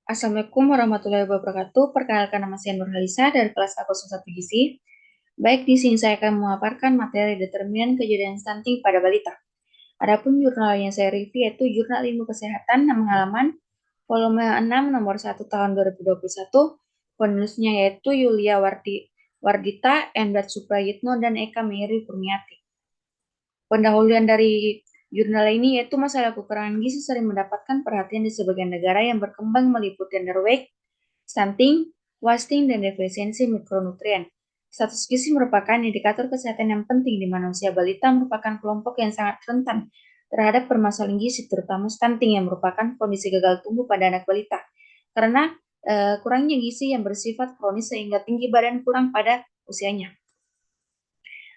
Assalamualaikum warahmatullahi wabarakatuh. Perkenalkan, nama saya Nurhalisa dari kelas A01 Gizi. Baik, di sini saya akan memaparkan materi determinan kejadian stunting pada balita. Adapun jurnal yang saya review yaitu Jurnal Ilmu Kesehatan 6 halaman, volume 6 nomor 1 tahun 2021. Penulisnya yaitu Yulia Wardita, Endrat Suprayitno, dan Eka Mary Kurniati. Pendahuluan dari jurnal ini yaitu masalah kekurangan gizi sering mendapatkan perhatian di sebagian negara yang berkembang meliputi underweight, stunting, wasting, dan defisiensi mikronutrien. Status gizi merupakan indikator kesehatan yang penting di manusia. Balita merupakan kelompok yang sangat rentan terhadap permasalahan gizi, terutama stunting yang merupakan kondisi gagal tumbuh pada anak balita. Karena kurangnya gizi yang bersifat kronis sehingga tinggi badan kurang pada usianya.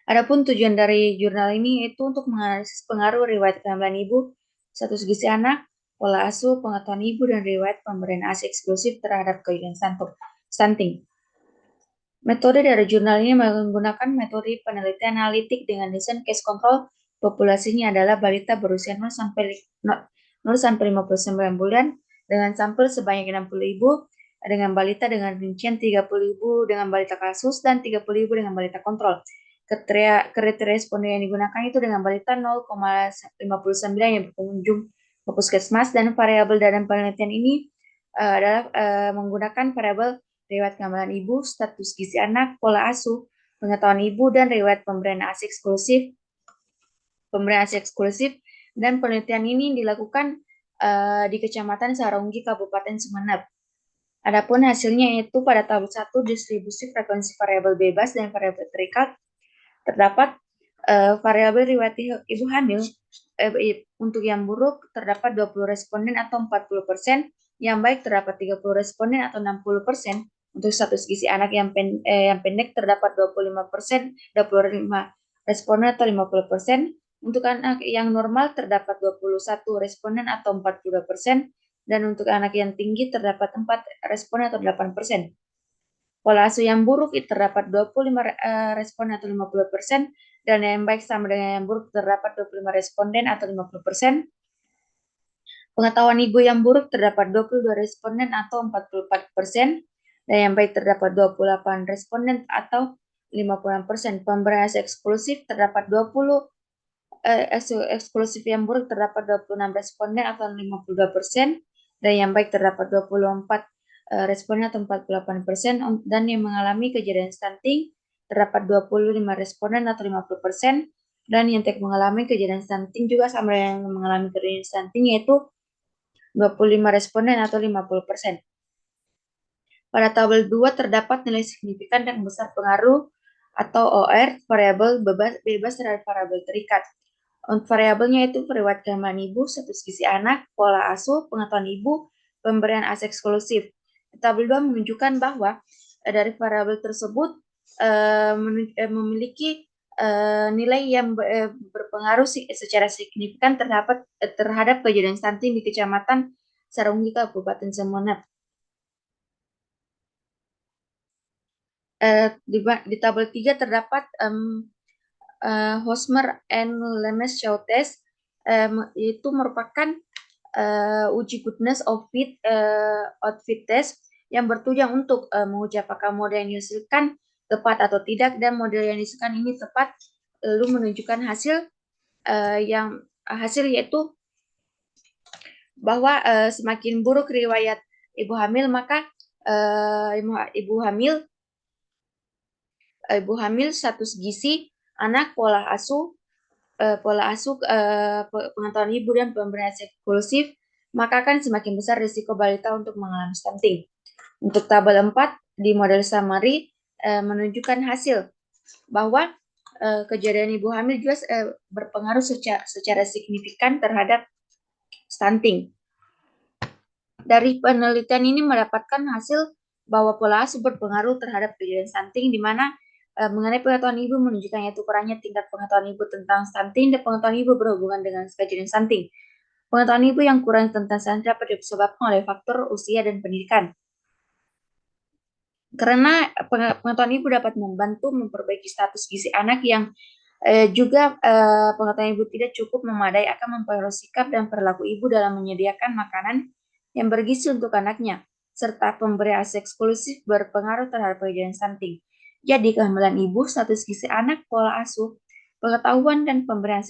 Adapun tujuan dari jurnal ini yaitu untuk menganalisis pengaruh riwayat kehamilan ibu, status gizi anak, pola asuh, pengetahuan ibu, dan riwayat pemberian ASI eksklusif terhadap kejadian stunting. Metode dari jurnal ini menggunakan metode penelitian analitik dengan desain case control. Populasinya adalah balita berusia 0 sampai 59 bulan dengan sampel sebanyak 60 ibu, dengan balita dengan rincian 30 ibu dengan balita kasus dan 30 ibu dengan balita kontrol. Kriteria responden yang digunakan itu dengan balita 0,59 yang berkunjung ke puskesmas, dan variabel dalam penelitian ini adalah menggunakan variabel riwayat kehamilan ibu, status gizi anak, pola asuh, pengetahuan ibu, dan riwayat pemberian ASI eksklusif. Dan penelitian ini dilakukan di Kecamatan Saronggi, Kabupaten Sumeneb. Adapun hasilnya yaitu pada tabel 1 distribusi frekuensi variabel bebas dan variabel terikat terdapat variabel riwayat ibu hamil untuk yang buruk terdapat 20 responden atau 40%, yang baik terdapat 30 responden atau 60%. Untuk status gizi anak yang pendek terdapat 25%, 25 responden atau 50%. Untuk anak yang normal terdapat 21 responden atau 42%, dan untuk anak yang tinggi terdapat 4 responden atau 8%. Pola asuh yang buruk itu terdapat 25 responden atau 50%, dan yang baik sama dengan yang buruk terdapat 25 responden atau 50%. Pengetahuan ibu yang buruk terdapat 22 responden atau 44%, dan yang baik terdapat 28 responden atau 56%. Pemberian ASI eksklusif terdapat 20 eksklusif yang buruk terdapat 26 responden atau 52%, dan yang baik terdapat 24 responden atau 48%, dan yang mengalami kejadian stunting terdapat 25 responden atau 50%, dan yang tidak mengalami kejadian stunting juga sama yang mengalami kejadian stunting yaitu 25 responden atau 50%. Pada tabel 2 terdapat nilai signifikan dan besar pengaruh atau OR variabel bebas terhadap variabel terikat. Untuk variabelnya itu riwayat kehamilan ibu, status gizi anak, pola asuh, pengetahuan ibu, pemberian ASI eksklusif. Tabel 2 menunjukkan bahwa dari variabel tersebut memiliki nilai yang berpengaruh secara signifikan terhadap kejadian stunting di Kecamatan Saronggi, Kabupaten Sumeneb. Di tabel 3 terdapat Hosmer and Lemes Show Test, itu merupakan uji goodness of fit outfit test yang bertujuan untuk menguji apakah model yang dihasilkan tepat atau tidak, dan model yang dihasilkan ini tepat lalu menunjukkan hasil yaitu bahwa semakin buruk riwayat ibu hamil, maka ibu hamil, status gizi anak, pola asuh, pengetahuan ibu, dan pemberian ASI eksklusif, maka akan semakin besar risiko balita untuk mengalami stunting. Untuk tabel 4 di model summary menunjukkan hasil bahwa kejadian ibu hamil juga berpengaruh secara signifikan terhadap stunting. Dari penelitian ini mendapatkan hasil bahwa pola asuh berpengaruh terhadap kejadian stunting, di mana mengenai pengetahuan ibu menunjukkan yaitu kurangnya tingkat pengetahuan ibu tentang stunting, dan pengetahuan ibu berhubungan dengan kejadian stunting. Pengetahuan ibu yang kurang tentang stunting dapat disebabkan oleh faktor usia dan pendidikan. Karena pengetahuan ibu dapat membantu memperbaiki status gizi anak yang juga pengetahuan ibu tidak cukup memadai akan mempengaruhi sikap dan perilaku ibu dalam menyediakan makanan yang bergizi untuk anaknya. serta pemberian ASI eksklusif berpengaruh terhadap kejadian stunting. Jadi, kehamilan ibu, status gizi anak, pola asuh, pengetahuan, dan pemberian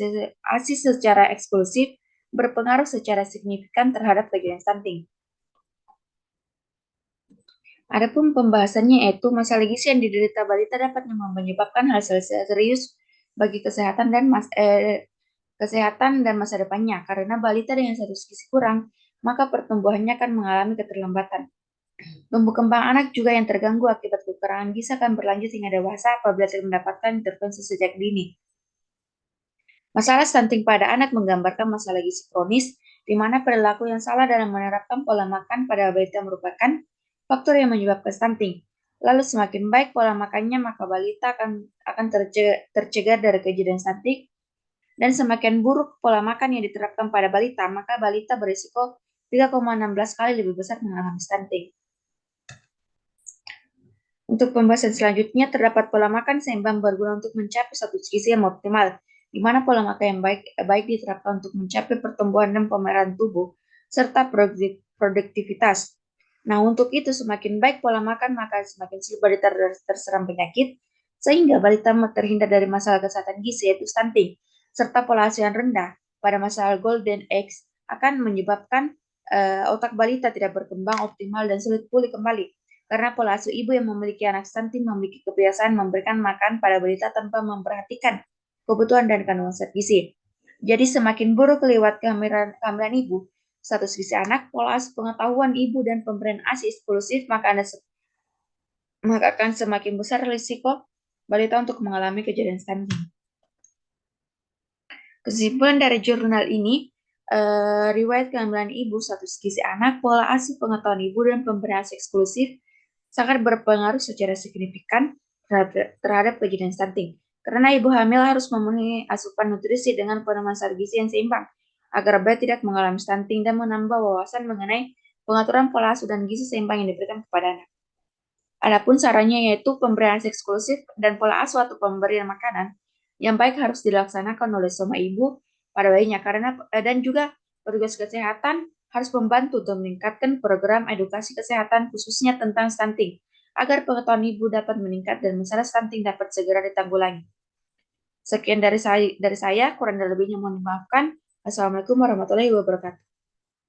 ASI secara eksklusif berpengaruh secara signifikan terhadap kejadian stunting. Adapun pembahasannya yaitu masalah gizi yang diderita balita dapat menyebabkan hasil serius bagi kesehatan dan masa depannya. Karena balita dengan status gizi kurang, maka pertumbuhannya akan mengalami keterlambatan. Tumbuh kembang anak juga yang terganggu akibat kekurangan gizi akan berlanjut hingga dewasa apabila tidak mendapatkan intervensi sejak dini. Masalah stunting pada anak menggambarkan masalah gizi kronis, di mana perilaku yang salah dalam menerapkan pola makan pada balita merupakan faktor yang menyebabkan stunting. Lalu semakin baik pola makannya, maka balita akan tercegah dari kejadian stunting. Dan semakin buruk pola makan yang diterapkan pada balita, maka balita berisiko 3,16 kali lebih besar mengalami stunting. Untuk pembahasan selanjutnya, terdapat pola makan seimbang berguna untuk mencapai status gizi yang optimal, di mana pola makan yang baik diterapkan untuk mencapai pertumbuhan dan pemerahan tubuh, serta produktivitas. Nah, untuk itu semakin baik pola makan, maka semakin sulit balita terserang penyakit, sehingga balita terhindar dari masalah kesehatan gizi, yaitu stunting, serta pola asuh yang rendah pada masalah golden age akan menyebabkan otak balita tidak berkembang optimal dan sulit pulih kembali. Karena pola asuh ibu yang memiliki anak stunting memiliki kebiasaan memberikan makan pada balita tanpa memperhatikan kebutuhan dan kandungan zat gizi. Jadi semakin buruk lewat kehamilan ibu, status gizi anak, pola asuh, pengetahuan ibu, dan pemberian ASI eksklusif, maka akan semakin besar risiko balita untuk mengalami kejadian stunting. Kesimpulan dari jurnal ini, riwayat kehamilan ibu, status gizi anak, pola asuh, pengetahuan ibu, dan pemberian ASI eksklusif sangat berpengaruh secara signifikan terhadap kejadian stunting. Karena ibu hamil harus memenuhi asupan nutrisi dengan pemenuhan zat gizi yang seimbang agar bayi tidak mengalami stunting dan menambah wawasan mengenai pengaturan pola asuh dan gizi seimbang yang diberikan kepada anak. Adapun sarannya yaitu pemberian eksklusif dan pola asuh atau pemberian makanan yang baik harus dilaksanakan oleh semua ibu pada bayinya dan juga petugas kesehatan harus membantu untuk meningkatkan program edukasi kesehatan khususnya tentang stunting agar pengetahuan ibu dapat meningkat dan masalah stunting dapat segera ditanggulangi. Sekian dari saya, kurang dan lebihnya mohon dimaafkan. Assalamualaikum warahmatullahi wabarakatuh.